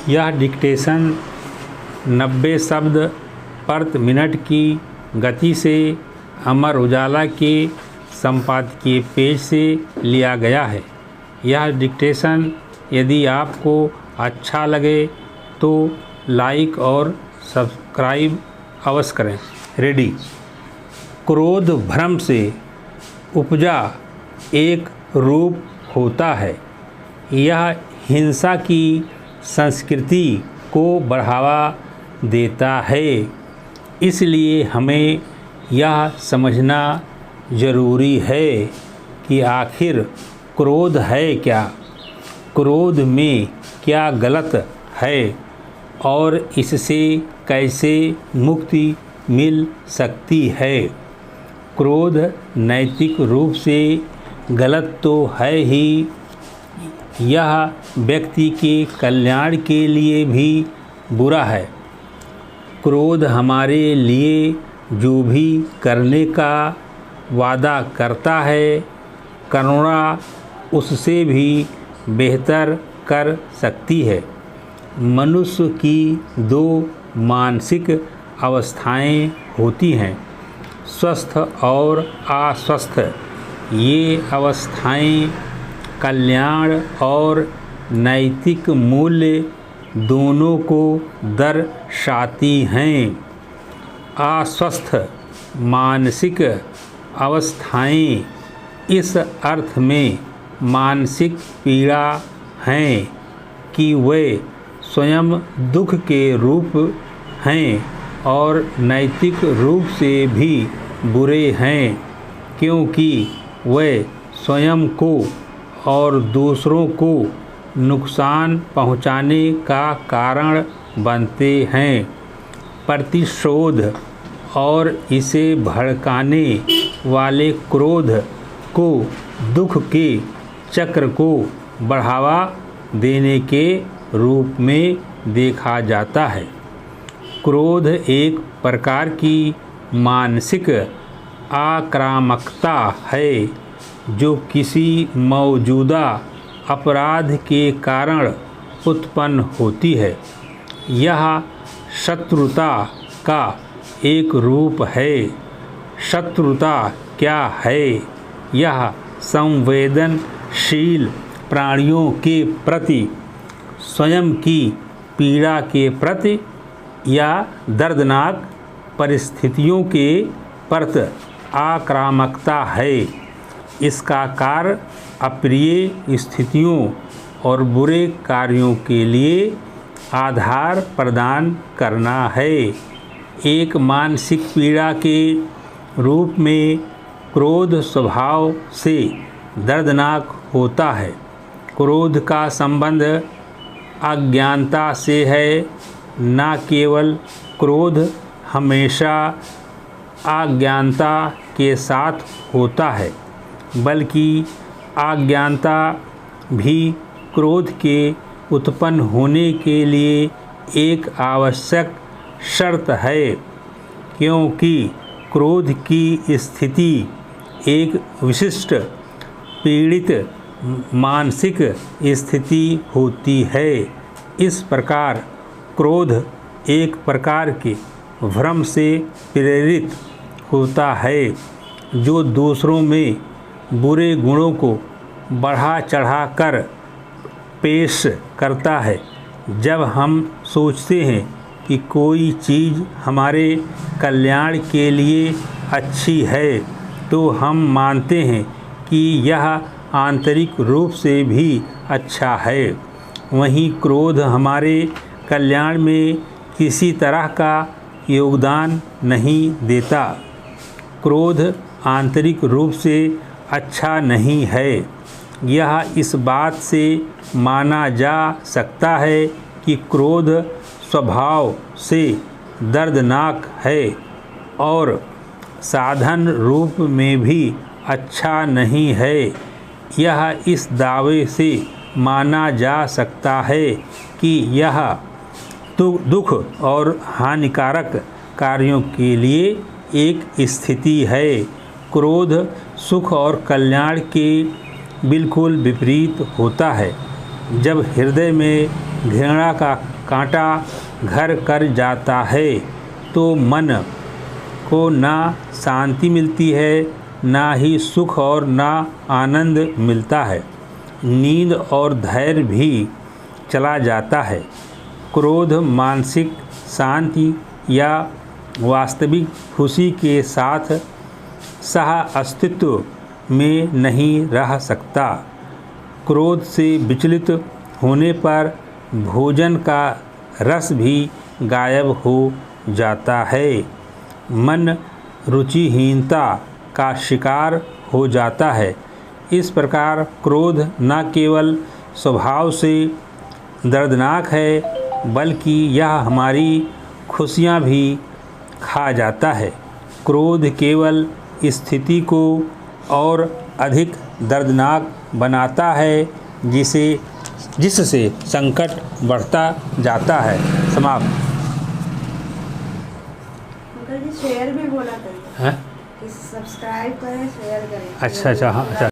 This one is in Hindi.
यह डिक्टेशन 90 शब्द प्रति मिनट की गति से अमर उजाला के संपादकीय पेज से लिया गया है। यह डिक्टेशन यदि आपको अच्छा लगे तो लाइक और सब्सक्राइब अवश्य करें। रेडी। क्रोध भ्रम से उपजा एक रूप होता है। यह हिंसा की संस्कृति को बढ़ावा देता है। इसलिए हमें यह समझना ज़रूरी है कि आखिर क्रोध है क्या, क्रोध में क्या गलत है और इससे कैसे मुक्ति मिल सकती है। क्रोध नैतिक रूप से गलत तो है ही, यह व्यक्ति के कल्याण के लिए भी बुरा है। क्रोध हमारे लिए जो भी करने का वादा करता है, करुणा उससे भी बेहतर कर सकती है। मनुष्य की दो मानसिक अवस्थाएं होती हैं, स्वस्थ और अस्वस्थ। ये अवस्थाएं कल्याण और नैतिक मूल्य दोनों को दर्शाती हैं। अस्वस्थ मानसिक अवस्थाएं इस अर्थ में मानसिक पीड़ा हैं कि वे स्वयं दुख के रूप हैं और नैतिक रूप से भी बुरे हैं, क्योंकि वे स्वयं को और दूसरों को नुकसान पहुंचाने का कारण बनते हैं। प्रतिशोध और इसे भड़काने वाले क्रोध को दुख के चक्र को बढ़ावा देने के रूप में देखा जाता है। क्रोध एक प्रकार की मानसिक आक्रामकता है जो किसी मौजूदा अपराध के कारण उत्पन्न होती है। यह शत्रुता का एक रूप है। शत्रुता क्या है? यह संवेदनशील प्राणियों के प्रति, स्वयं की पीड़ा के प्रति या दर्दनाक परिस्थितियों के प्रति आक्रामकता है। इसका कार्य अप्रिय स्थितियों और बुरे कार्यों के लिए आधार प्रदान करना है। एक मानसिक पीड़ा के रूप में क्रोध स्वभाव से दर्दनाक होता है। क्रोध का संबंध अज्ञानता से है। न केवल क्रोध हमेशा अज्ञानता के साथ होता है, बल्कि अज्ञानता भी क्रोध के उत्पन्न होने के लिए एक आवश्यक शर्त है, क्योंकि क्रोध की स्थिति एक विशिष्ट पीड़ित मानसिक स्थिति होती है। इस प्रकार क्रोध एक प्रकार के भ्रम से प्रेरित होता है जो दूसरों में बुरे गुणों को बढ़ा चढ़ा कर पेश करता है। जब हम सोचते हैं कि कोई चीज़ हमारे कल्याण के लिए अच्छी है तो हम मानते हैं कि यह आंतरिक रूप से भी अच्छा है। वहीं क्रोध हमारे कल्याण में किसी तरह का योगदान नहीं देता। क्रोध आंतरिक रूप से अच्छा नहीं है। यह इस बात से माना जा सकता है कि क्रोध स्वभाव से दर्दनाक है और साधन रूप में भी अच्छा नहीं है। यह इस दावे से माना जा सकता है कि यह दुख और हानिकारक कार्यों के लिए एक स्थिति है। क्रोध सुख और कल्याण के बिल्कुल विपरीत होता है। जब हृदय में घृणा का कांटा घर कर जाता है तो मन को ना शांति मिलती है, ना ही सुख और ना आनंद मिलता है। नींद और धैर्य भी चला जाता है। क्रोध मानसिक शांति या वास्तविक खुशी के साथ सह अस्तित्व में नहीं रह सकता। क्रोध से विचलित होने पर भोजन का रस भी गायब हो जाता है। मन रुचिहीनता का शिकार हो जाता है। इस प्रकार क्रोध न केवल स्वभाव से दर्दनाक है, बल्कि यह हमारी खुशियाँ भी खा जाता है। क्रोध केवल स्थिति को और अधिक दर्दनाक बनाता है, जिससे संकट बढ़ता जाता है। समाप्त। शेयर भी बोला करें, हैं? कि सब्सक्राइब करें, शेयर करें। अच्छा हाँ अच्छा।